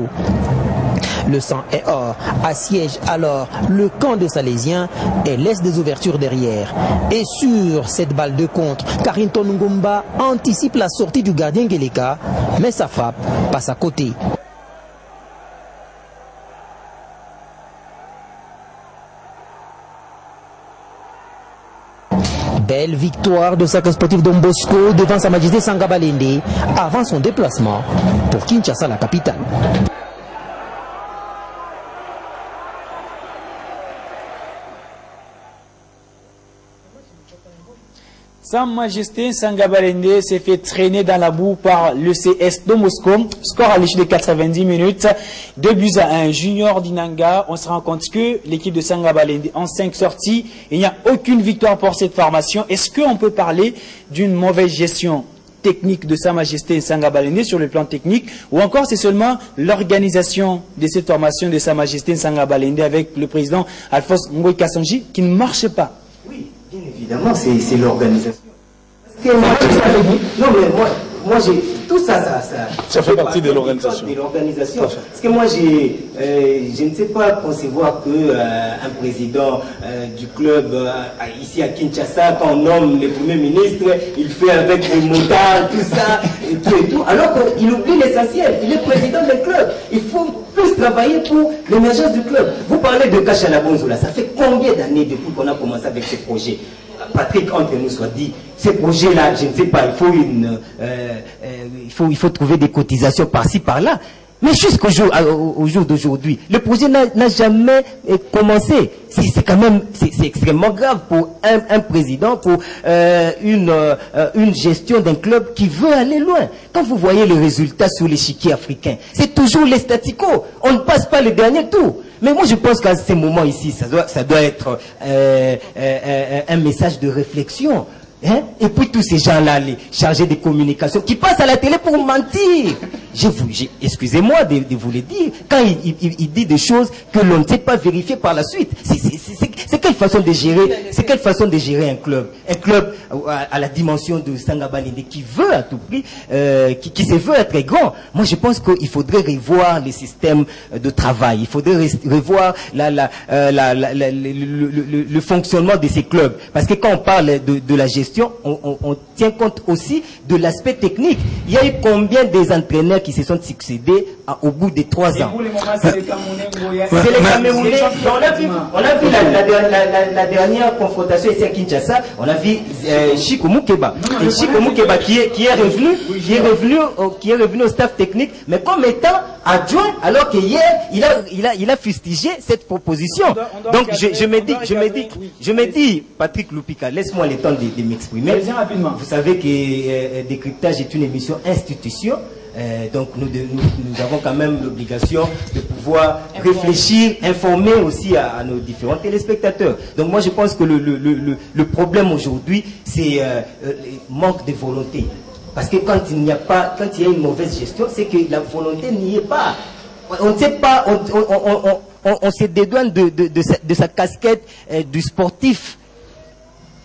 Le sang est or, assiège alors le camp de Salaisiens et laisse des ouvertures derrière. Et sur cette balle de contre, Carrington Ngomba anticipe la sortie du gardien Geleka, mais sa frappe passe à côté. Belle victoire de Cercle Sportif Don Bosco devant Sa Majesté Sanga Balende avant son déplacement pour Kinshasa, la capitale. Sa Majesté Sanga Balende s'est fait traîner dans la boue par le CS de Moscou. Score à l'issue de 90 minutes. 2-1. Junior d'Inanga. On se rend compte que l'équipe de Sanga Balende, en 5 sorties, il n'y a aucune victoire pour cette formation. Est-ce qu'on peut parler d'une mauvaise gestion technique de Sa Majesté Sanga Balende sur le plan technique, ou encore c'est seulement l'organisation de cette formation de Sa Majesté Sanga Balende avec le président Alphonse Ngoy Kassanji qui ne marche pas? Oui, bien évidemment, c'est l'organisation. Non, mais moi j'ai tout ça fait partie de l'organisation. Parce que moi, je ne sais pas concevoir que un président du club ici à Kinshasa, quand on nomme le premier ministre, il fait avec des motards, tout ça, et tout, alors qu'il oublie l'essentiel. Il est président du club. Il faut plus travailler pour l'émergence du club. Vous parlez de Kachalabonzola, ça fait combien d'années depuis qu'on a commencé avec ce projet? Patrick, entre nous soit dit, ces projets-là, je ne sais pas, il faut trouver des cotisations par-ci, par-là. Mais jusqu'au jour d'aujourd'hui, le projet n'a jamais commencé. C'est quand même, c'est extrêmement grave pour un président, pour une gestion d'un club qui veut aller loin. Quand vous voyez les résultats sur l'échiquier africain, c'est toujours les statu quo. On ne passe pas le dernier tour. Mais moi, je pense qu'à ces moments ici, ça doit être un message de réflexion. Hein? Et puis tous ces gens-là, les chargés de communication, qui passent à la télé pour mentir. Excusez-moi de vous le dire, quand il dit des choses que l'on ne sait pas vérifier par la suite, c'est quelle façon de gérer un club à la dimension de Sanga Balende qui veut à tout prix, qui se veut être grand. Moi, je pense qu'il faudrait revoir les systèmes de travail, il faudrait revoir le fonctionnement de ces clubs, parce que quand on parle de la gestion, on tient compte aussi de l'aspect technique. Il y a eu combien des entraîneurs qui se sont succédés au bout de 3 ans? C'est les Camerounais. On a vu la dernière confrontation ici à Kinshasa, on a vu Chico Moukeba. Et Chico Moukeba qui est revenu au staff technique, mais comme étant adjoint, alors que hier, il a fustigé cette proposition. Donc je me dis, Patrick Lupika, laisse-moi le temps de m'exprimer. Vous savez que Décryptage est une émission institution. Donc nous avons quand même l'obligation de pouvoir réfléchir, informer aussi à nos différents téléspectateurs. Donc moi je pense que le problème aujourd'hui, c'est le manque de volonté. Parce que quand il y a une mauvaise gestion, c'est que la volonté n'y est pas. On ne sait pas, on se dédouane de sa casquette du sportif.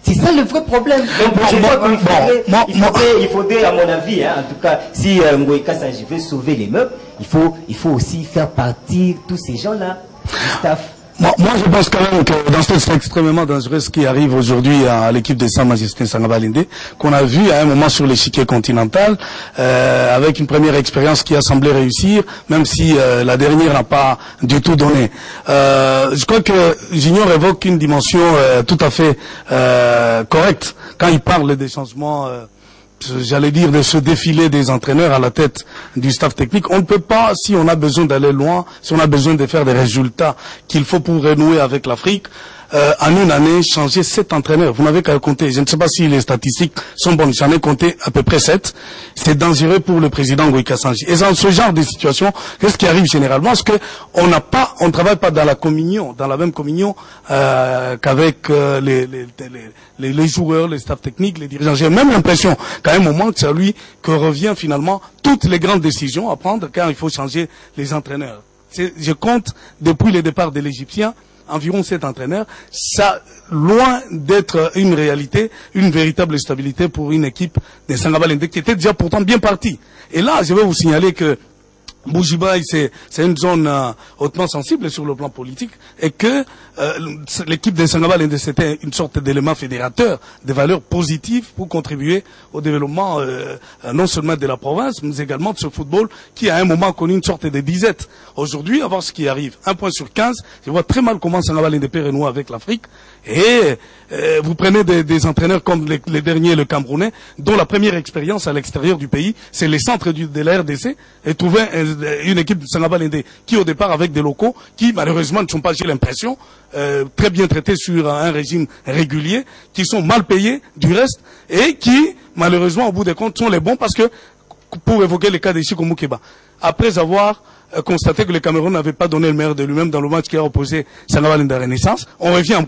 C'est ça le vrai problème. Donc, je crois qu'il faudrait, à mon avis, hein, en tout cas, si Ngoy Kassanji veut sauver les meubles, il faut aussi faire partir tous ces gens-là du staff. Moi, je pense quand même que dans ce texte extrêmement dangereux qui arrive aujourd'hui à l'équipe de Sa Majesté Sanga Balende, qu'on a vu à un moment sur l'échiquier continental, avec une première expérience qui a semblé réussir, même si la dernière n'a pas du tout donné. Je crois que Junior évoque une dimension tout à fait correcte quand il parle des changements. J'allais dire de ce défilé des entraîneurs à la tête du staff technique. On ne peut pas, si on a besoin d'aller loin, si on a besoin de faire des résultats qu'il faut pour renouer avec l'Afrique, en une année, changer 7 entraîneurs. Vous n'avez qu'à compter. Je ne sais pas si les statistiques sont bonnes. J'en ai compté à peu près 7. C'est dangereux pour le président Ngoï Kassanji. Et dans ce genre de situation, qu'est-ce qui arrive généralement? Parce que on travaille pas dans la communion, dans la même communion, qu'avec les joueurs, les staffs techniques, les dirigeants. J'ai même l'impression qu'à un moment, c'est à lui que revient finalement toutes les grandes décisions à prendre quand il faut changer les entraîneurs. Je compte, depuis le départ de l'Égyptien, environ 7 entraîneurs. Ça, loin d'être une réalité, une véritable stabilité pour une équipe de Sangaba Lende qui était déjà pourtant bien partie. Et là, je vais vous signaler que Boujibaï, c'est une zone hautement sensible sur le plan politique et que l'équipe de Sangaba Lende, c'était une sorte d'élément fédérateur, de valeurs positives pour contribuer au développement non seulement de la province, mais également de ce football qui à un moment a connu une sorte de disette. Aujourd'hui, à voir ce qui arrive, 1 point sur 15, je vois très mal comment Sangaba Lende peut renouer avec l'Afrique. Et vous prenez des entraîneurs comme les derniers, le Camerounais, dont la première expérience à l'extérieur du pays, c'est les centres de la RDC, et trouver une équipe de Sangaba Lende qui au départ avec des locaux qui malheureusement ne sont pas, j'ai l'impression, très bien traités sur un régime régulier, qui sont mal payés du reste et qui malheureusement au bout des comptes sont les bons parce que, pour évoquer le cas de Chiko Moukeba, après avoir constaté que le Cameroun n'avait pas donné le meilleur de lui-même dans le match qui a opposé Sangaba Lende à Renaissance, on revient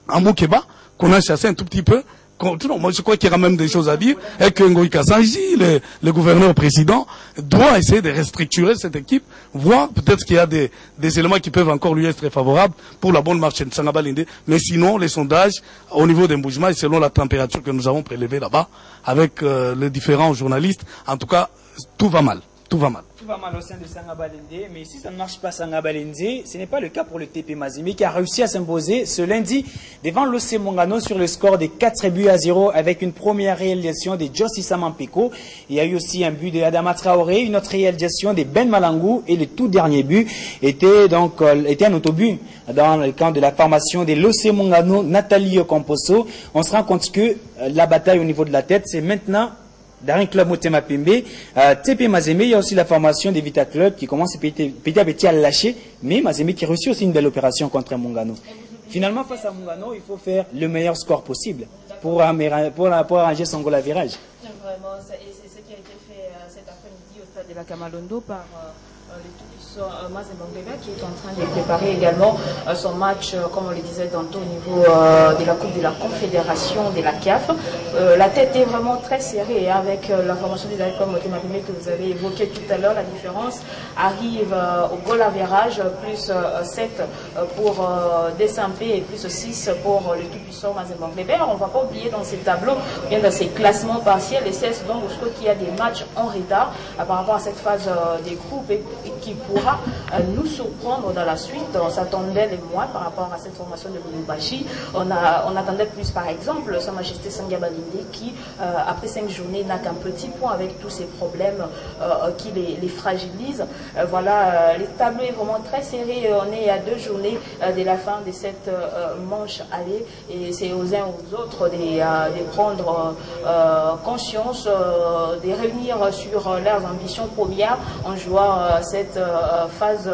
en Moukeba, qu'on a chassé un tout petit peu. Moi, je crois qu'il y aura même des choses à dire et que Ngoï Kassanji, le gouverneur président, doit essayer de restructurer cette équipe, voir peut-être qu'il y a des éléments qui peuvent encore lui être favorables pour la bonne marche de Sangaba Lende. Mais sinon, les sondages au niveau des Mboujima, selon la température que nous avons prélevée là-bas, avec les différents journalistes, en tout cas, tout va mal. Tout va mal. Tout va mal au sein de Sangaba Lende, mais si ça ne marche pas Sangaba Lende, ce n'est pas le cas pour le TP Mazembe qui a réussi à s'imposer ce lundi devant l'OC Mongano sur le score de 4-0 avec une première réalisation de Jossi Samampeko. Il y a eu aussi un but de Adama Traoré, une autre réalisation de Ben Malangou et le tout dernier but était un autobut dans le camp de la formation de l'OC Mongano, Nathalie Composo. On se rend compte que la bataille au niveau de la tête, c'est maintenant Daring Club Motema Pembe, TP Mazembe, il y a aussi la formation des Vita Club qui commence petit à petit à lâcher, mais Mazembe qui réussit aussi une belle opération contre Mongano. Finalement, face à Mongano, il faut faire le meilleur score possible pour arranger son goal à virage. Vraiment, c'est ce qui a été fait cet après-midi au stade de la Kamalondo par les Mazembe qui est en train de préparer également son match, comme on le disait tantôt, au niveau de la Coupe de la Confédération de la CAF. La tête est vraiment très serrée avec la formation des Daring Club Motema Pembe que vous avez évoqué tout à l'heure. La différence arrive au goal average, plus 7 pour Desampé et plus 6 pour le tout-puissant Mazembe. Mais on ne va pas oublier dans ces tableaux, bien dans ces classements partiels, et c'est donc qu'il y a des matchs en retard par rapport à cette phase des groupes et qui pourra nous surprendre dans la suite. On s'attendait les mois par rapport à cette formation de Lubumbashi. On attendait plus, par exemple, Sa Majesté Sangaba Lende qui, après 5 journées, n'a qu'un petit point avec tous ces problèmes qui les fragilisent. Voilà, les tableaux est vraiment très serré. On est à 2 journées de la fin de cette manche aller et c'est aux uns aux autres de prendre conscience, de revenir sur leurs ambitions premières en jouant cette phase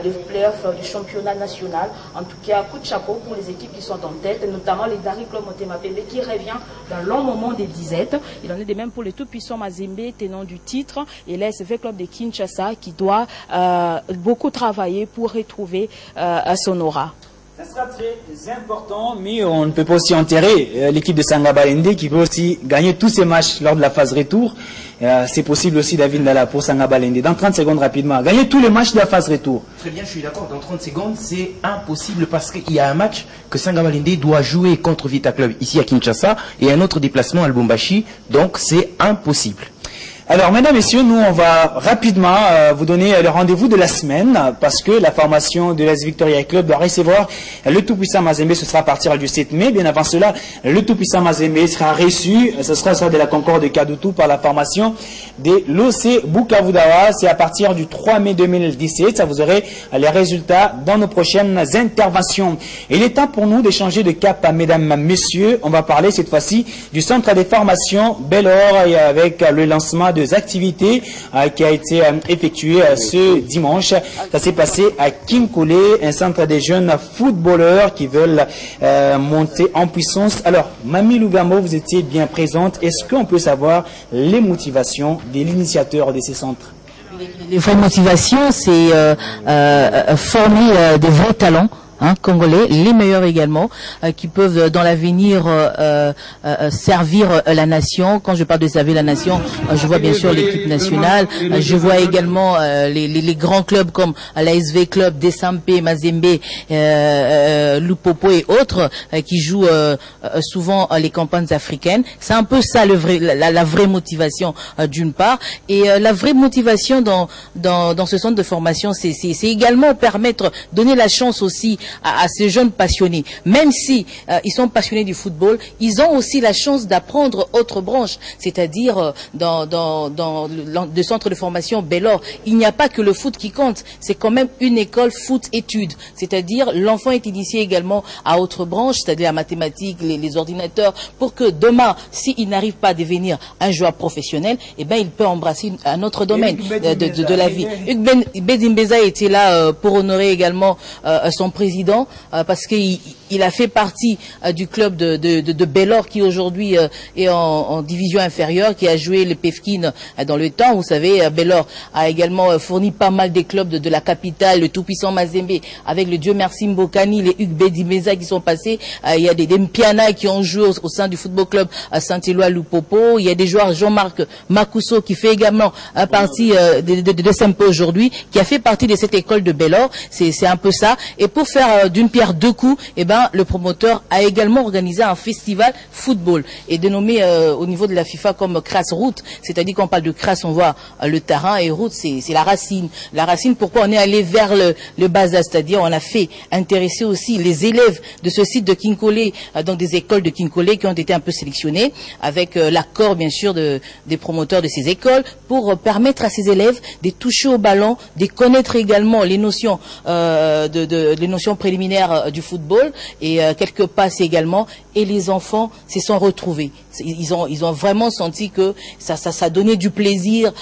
de play-off du championnat national. En tout cas, coup de chapeau pour les équipes qui sont en tête, notamment les Daring Club Motema Pembe qui revient dans leur moment des disettes. Il en est de même pour le tout-puissant Mazembe, tenant du titre, et l'ASV Club de Kinshasa qui doit beaucoup travailler pour retrouver son aura. Ça sera très important, mais on ne peut pas aussi enterrer l'équipe de Sangaba Lende qui peut aussi gagner tous ses matchs lors de la phase retour. C'est possible aussi, David Ndala, pour Sangaba Lende. Dans 30 secondes rapidement, gagner tous les matchs de la phase retour. Très bien, je suis d'accord. Dans 30 secondes, c'est impossible parce qu'il y a un match que Sangaba Lende doit jouer contre Vita Club ici à Kinshasa et un autre déplacement à Lubumbashi. Donc, c'est impossible. Alors, mesdames, messieurs, nous, on va rapidement vous donner le rendez-vous de la semaine parce que la formation de l'AS Victoria Club doit recevoir le tout-puissant Mazembe. Ce sera à partir du 7 mai. Bien avant cela, le tout-puissant Mazembe sera reçu. Ce sera de la Concorde de Kadutu par la formation de l'OC Bukavu-Dawa. C'est à partir du 3 mai 2017. Ça vous aurez les résultats dans nos prochaines interventions. Et il est temps pour nous de changer de cap, mesdames, messieurs. On va parler cette fois-ci du centre de formation Bel-Or et avec le lancement de deux activités qui a été effectuée ce dimanche. Ça s'est passé à Kinkole, un centre des jeunes footballeurs qui veulent monter en puissance. Alors, Mamie Lugamo, vous étiez bien présente. Est-ce qu'on peut savoir les motivations de l'initiateur de ces centres? Les vraies motivations, c'est former des vrais talents. Congolais, les meilleurs également, qui peuvent dans l'avenir servir la nation. Quand je parle de servir la nation, je vois bien sûr l'équipe nationale, je vois également les grands clubs comme l'ASV Club, Desampe, Mazembe, Lupopo et autres, qui jouent souvent les campagnes africaines. C'est un peu ça la vraie motivation d'une part. Et la vraie motivation dans ce centre de formation, c'est également donner la chance aussi à ces jeunes passionnés. Même si ils sont passionnés du football, ils ont aussi la chance d'apprendre autre branche. C'est-à-dire dans le centre de formation Bellor, il n'y a pas que le foot qui compte. C'est quand même une école foot-études. C'est-à-dire l'enfant est initié également à autre branche, c'est-à-dire la mathématique, les ordinateurs, pour que demain, s'il n'arrive pas à devenir un joueur professionnel, eh ben il peut embrasser un autre domaine de la vie. Hugues Bedimbeza était là pour honorer également son président, parce qu'il a fait partie du club de Bellor qui aujourd'hui est en division inférieure, qui a joué le Pefkin dans le temps. Vous savez, Bellor a également fourni pas mal des clubs de la capitale, le tout-puissant Mazembe, avec le Dieu merci Mbokani, les Hugues Bedimbeza qui sont passés. Il y a des Mpiana qui ont joué au sein du football club à Saint-Éloi Lupopo. Il y a des joueurs, Jean-Marc Makuso, qui fait également partie de Sempo aujourd'hui, qui a fait partie de cette école de Bellor. C'est un peu ça. Et pour faire d'une pierre deux coups, eh ben, le promoteur a également organisé un festival football et dénommé au niveau de la FIFA comme Crass Route. C'est-à-dire qu'on parle de Crass, on voit le terrain, et Route, c'est la racine. La racine, pourquoi on est allé vers le Baza, c'est-à-dire on a fait intéresser aussi les élèves de ce site de Kinkole, donc des écoles de Kinkole qui ont été un peu sélectionnées, avec l'accord bien sûr des promoteurs de ces écoles, pour permettre à ces élèves de toucher au ballon, de connaître également les notions les notions préliminaires du football et quelques passes également, et les enfants se sont retrouvés. Ils ont vraiment senti que ça donnait du plaisir,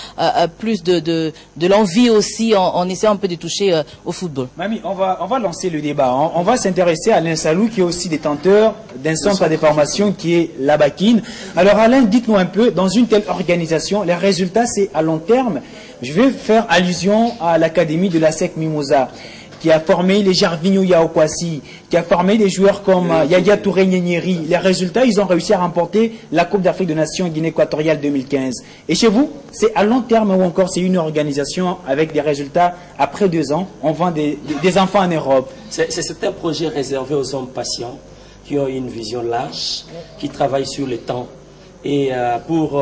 plus de l'envie aussi, en essayant un peu de toucher au football. Mamie, on va lancer le débat. On va s'intéresser à Alain Salou, qui est aussi détenteur d'un centre de formation qui est la Bakine. Alors Alain, dites-nous un peu, dans une telle organisation, les résultats c'est à long terme. Je vais faire allusion à l'académie de la SEC Mimosa, qui a formé les Jarvinho Yaokwasi, qui a formé des joueurs comme Yaya Touré Nyeri. Les résultats, ils ont réussi à remporter la Coupe d'Afrique des Nations Guinée équatoriale 2015. Et chez vous, c'est à long terme ou encore c'est une organisation avec des résultats après 2 ans, on vend des enfants en Europe? C'est un projet réservé aux hommes patients qui ont une vision large, qui travaillent sur le temps. Et pour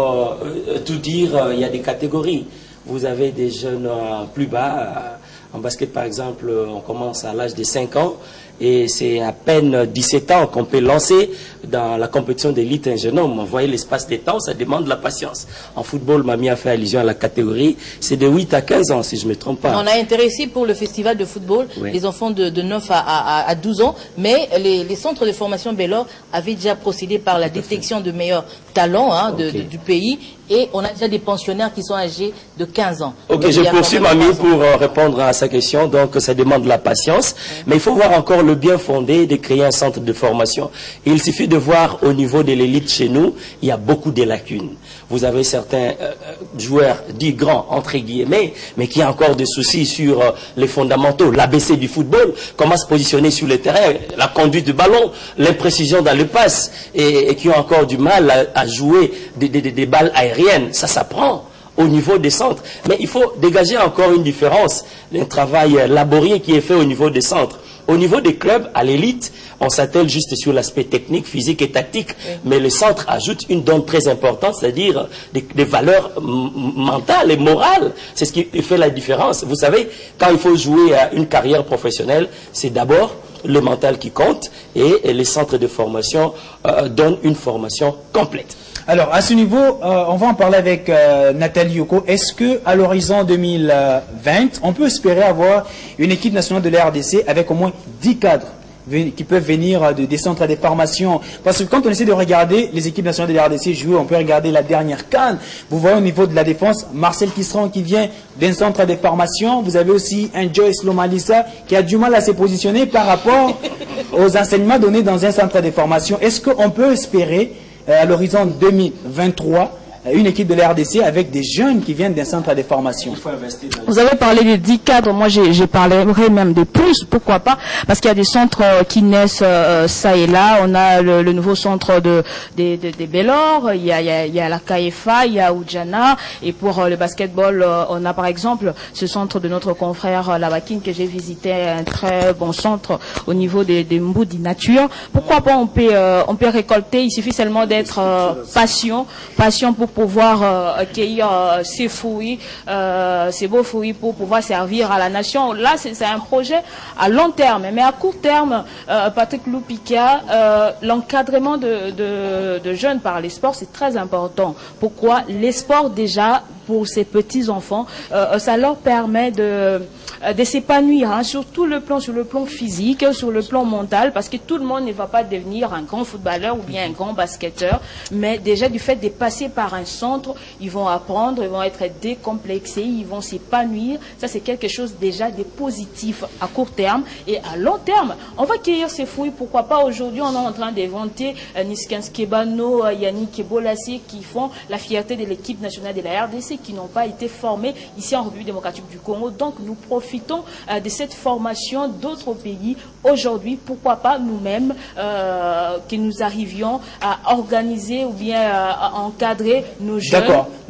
tout dire, il y a des catégories. Vous avez des jeunes plus bas. En basket, par exemple, on commence à l'âge de 5 ans et c'est à peine 17 ans qu'on peut lancer dans la compétition d'élite un jeune homme. Vous voyez l'espace des temps, ça demande de la patience. En football, Mamie a fait allusion à la catégorie, c'est de 8 à 15 ans, si je ne me trompe pas. On a intéressé pour le festival de football, oui, les enfants de 9 à 12 ans, mais les centres de formation Bellor avaient déjà procédé par la détection de meilleurs talents du pays, et on a déjà des pensionnaires qui sont âgés de 15 ans. Ok, donc, je poursuis Mamie pour répondre à sa question. Donc ça demande de la patience, mais il faut voir encore le bien fondé de créer un centre de formation. Et il suffit de voir au niveau de l'élite chez nous, il y a beaucoup de lacunes. Vous avez certains joueurs dits grands, entre guillemets, mais qui ont encore des soucis sur les fondamentaux, l'ABC du football, comment se positionner sur le terrain, la conduite du ballon, l'imprécision dans le passe, et qui ont encore du mal à jouer des balles aériennes. Ça s'apprend au niveau des centres. Mais il faut dégager encore une différence, un travail laborieux qui est fait au niveau des centres. Au niveau des clubs, à l'élite, on s'attelle juste sur l'aspect technique, physique et tactique, oui, mais le centre ajoute une donne très importante, c'est-à-dire des valeurs mentales et morales. C'est ce qui fait la différence. Vous savez, quand il faut jouer à une carrière professionnelle, c'est d'abord le mental qui compte, et les centres de formation donnent une formation complète. Alors, à ce niveau, on va en parler avec Nathalie Yoko. Est-ce qu'à l'horizon 2020, on peut espérer avoir une équipe nationale de la RDC avec au moins 10 cadres qui peuvent venir des centres de formation. Parce que quand on essaie de regarder les équipes nationales de la RDC jouer, on peut regarder la dernière CAN. Vous voyez au niveau de la défense, Marcel Kisran qui vient d'un centre de formation. Vous avez aussi un Joyce Lomalissa qui a du mal à se positionner par rapport aux enseignements donnés dans un centre de formation. Est-ce qu'on peut espérer à l'horizon 2023 une équipe de la RDC avec des jeunes qui viennent d'un centre de formation? Vous avez parlé des 10 cadres, moi j'ai parlerai même de plus, pourquoi pas, parce qu'il y a des centres qui naissent ça et là. On a le nouveau centre de Bellor, il y a la KFA, il y a Oudjana, et pour le basketball, on a par exemple ce centre de notre confrère Lavakin que j'ai visité, un très bon centre au niveau des Mboudi Nature. Pourquoi pas, on peut récolter, il suffit seulement d'être passion pour pouvoir accueillir ces fruits, ces beaux fruits pour pouvoir servir à la nation. Là, c'est un projet à long terme. Mais à court terme, Patrick Loupika, l'encadrement de jeunes par les sports, c'est très important. Pourquoi? Les sports, déjà, pour ces petits-enfants, ça leur permet de s'épanouir, hein, sur le plan physique, sur le plan mental, parce que tout le monde ne va pas devenir un grand footballeur ou bien un grand basketteur, mais déjà du fait de passer par un centre, ils vont apprendre, ils vont être décomplexés, ils vont s'épanouir. Ça, c'est quelque chose déjà de positif à court terme. Et à long terme, on va cueillir ces fruits. Pourquoi pas? Aujourd'hui, on est en train d'inventer Niskans Kebano, Yannick Bolassi, qui font la fierté de l'équipe nationale de la RDC, qui n'ont pas été formés ici en République démocratique du Congo. Donc, nous profitons de cette formation d'autres pays. Aujourd'hui, pourquoi pas nous-mêmes, que nous arrivions à organiser ou bien à encadrer nos jeunes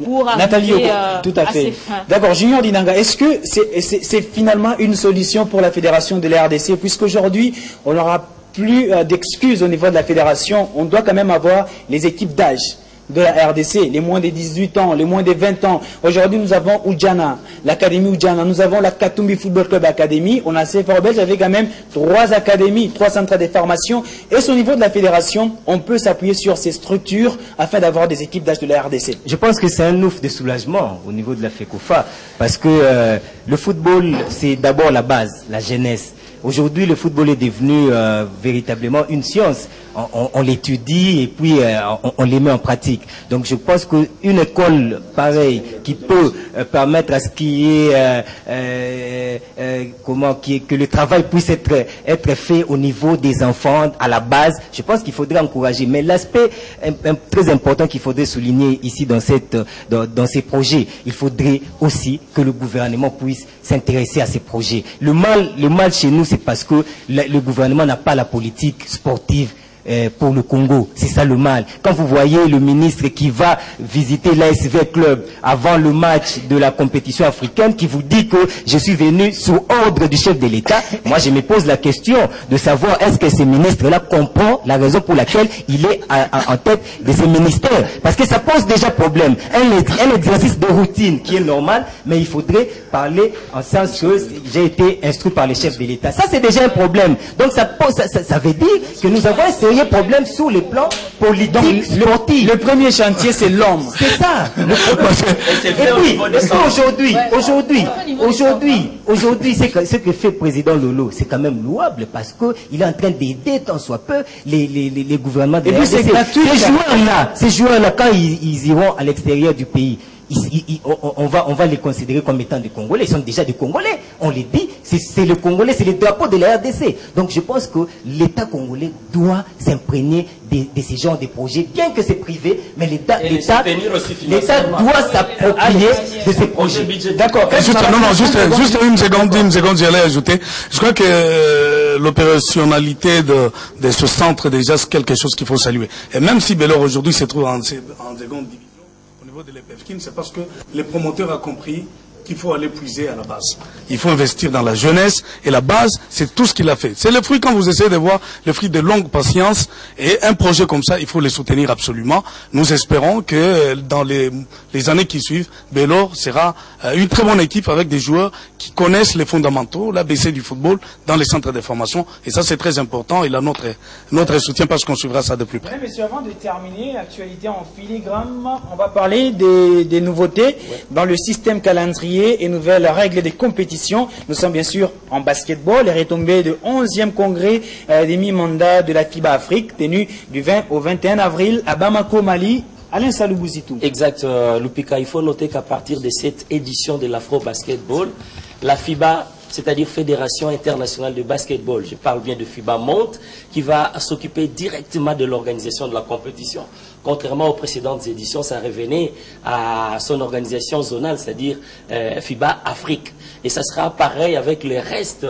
pour arriver tout à fait. Ces fins. D'accord, Junior Dinanga, est-ce que c'est finalement une solution pour la fédération de la RDC, puisqu'aujourd'hui, on n'aura plus d'excuses au niveau de la fédération, on doit quand même avoir les équipes d'âge de la RDC, les moins de 18 ans, les moins de 20 ans. Aujourd'hui, nous avons Oudjana, l'académie Oudjana, nous avons la Katumbi Football Club Academy, on a CFR Belge avec quand même 3 académies, 3 centres de formation. Et au niveau de la fédération, on peut s'appuyer sur ces structures afin d'avoir des équipes d'âge de la RDC. Je pense que c'est un ouf de soulagement au niveau de la FECOFA, parce que le football, c'est d'abord la base, la jeunesse. Aujourd'hui, le football est devenu véritablement une science. On l'étudie et puis on les met en pratique. Donc je pense qu'une école pareille qui peut permettre à ce qu'il y ait que le travail puisse être fait au niveau des enfants à la base, je pense qu'il faudrait encourager. Mais l'aspect très important qu'il faudrait souligner ici dans ces projets, il faudrait aussi que le gouvernement puisse s'intéresser à ces projets. Le mal chez nous, c'est parce que le gouvernement n'a pas la politique sportive pour le Congo. C'est ça le mal. Quand vous voyez le ministre qui va visiter l'ASV Club avant le match de la compétition africaine, qui vous dit que je suis venu sous ordre du chef de l'État, moi je me pose la question de savoir est-ce que ce ministre-là comprend la raison pour laquelle il est en tête de ce ministère. Parce que ça pose déjà problème. Un exercice de routine qui est normal, mais il faudrait parler en sens que j'ai été instruit par le chef de l'État. Ça c'est déjà un problème. Donc ça veut dire que nous avons un sérieux problème sur les plans politiques, sportifs. Le premier chantier, c'est l'homme. C'est ça. Et puis, aujourd'hui, ce que fait le président Lolo, c'est quand même louable parce qu'il est en train d'aider tant soit peu les gouvernements de la RDC. Ces joueurs-là, quand ils iront à l'extérieur du pays, on va les considérer comme étant des Congolais. Ils sont déjà des Congolais. On les dit, c'est le Congolais, c'est le drapeau de la RDC. Donc je pense que l'État congolais doit s'imprégner de ces genres de projets, bien que c'est privé, mais l'État doit s'approprier de ces projets. D'accord. Juste une seconde, j'allais ajouter. Je crois que l'opérationnalité de ce centre, déjà, c'est quelque chose qu'il faut saluer. Et même si Bellor aujourd'hui se trouve en seconde division, au niveau de l'EPFKIM, c'est parce que les promoteurs ont compris qu'il faut aller puiser à la base. Il faut investir dans la jeunesse et la base, c'est tout ce qu'il a fait. C'est le fruit, quand vous essayez de voir, le fruit de longue patience, et un projet comme ça, il faut le soutenir absolument. Nous espérons que dans les années qui suivent, Bellor sera une très bonne équipe avec des joueurs qui connaissent les fondamentaux, l'ABC du football dans les centres de formation, et ça c'est très important, il a notre soutien parce qu'on suivra ça de plus près. Oui, monsieur, avant de terminer, actualité en filigrane, on va parler des nouveautés dans le système calendrier calendrier et nouvelles règles des compétitions. Nous sommes bien sûr en basketball, les retombées du 11e congrès des mi-mandats de la FIBA Afrique, tenu du 20 au 21 avril à Bamako, Mali. Alain Salou-Bouzitou. Exact, Lupika. Il faut noter qu'à partir de cette édition de l'Afro-Basketball, la FIBA, c'est-à-dire Fédération Internationale de Basketball, je parle bien de FIBA Monte, qui va s'occuper directement de l'organisation de la compétition. Contrairement aux précédentes éditions, ça revenait à son organisation zonale, c'est-à-dire FIBA Afrique. Et ça sera pareil avec le reste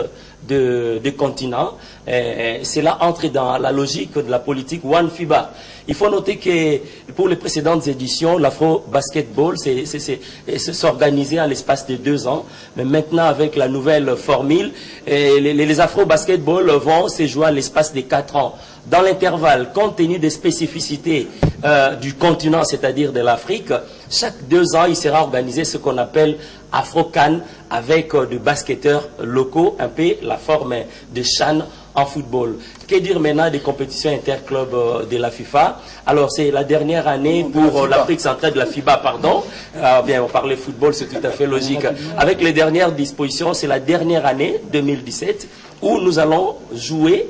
des continents. Cela entre dans la logique de la politique One FIBA. Il faut noter que pour les précédentes éditions, l'Afro-Basketball s'organisait à l'espace de 2 ans. Mais maintenant, avec la nouvelle formule, les Afro-Basketball vont se jouer à l'espace de 4 ans. Dans l'intervalle, compte tenu des spécificités du continent, c'est-à-dire de l'Afrique, chaque 2 ans, il sera organisé ce qu'on appelle Afro-CAN avec des basketteurs locaux, un peu la forme de CHAN en football. Que dire maintenant des compétitions interclubs de la FIFA? Alors c'est la dernière année pour l'Afrique centrale de la FIBA, pardon. Bien, on parlait football, c'est tout à fait logique. Avec les dernières dispositions, c'est la dernière année, 2017, où nous allons jouer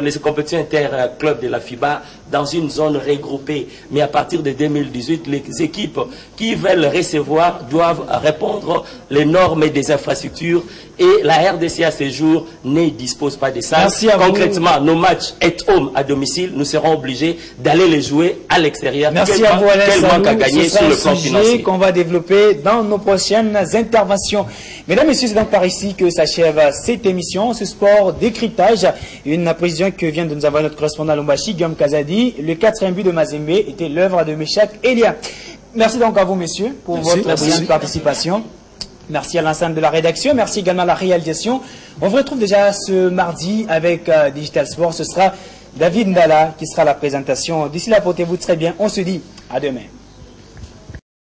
les compétitions interclubs de la FIBA dans une zone regroupée. Mais à partir de 2018, les équipes qui veulent recevoir doivent répondre les normes et des infrastructures. Et la RDC à ce jour ne dispose pas de ça. Concrètement, nos matchs home à domicile, nous serons obligés d'aller les jouer à l'extérieur. Merci à vous, Alain Quel manque à gagner sur le plan financier qu'on va développer dans nos prochaines interventions. Mesdames et messieurs, c'est donc par ici que s'achève cette émission, ce sport décryptage. Une précision que vient de nous avoir notre correspondant Lombashi, Guillaume Kazadi. Le 4e but de Mazembe était l'œuvre de Meshak Elia. Merci donc à vous, messieurs, pour votre brillante participation. Merci à l'ensemble de la rédaction. Merci également à la réalisation. On vous retrouve déjà ce mardi avec Digital Sport. Ce sera David Ndala qui sera à la présentation. D'ici là, portez-vous très bien. On se dit à demain.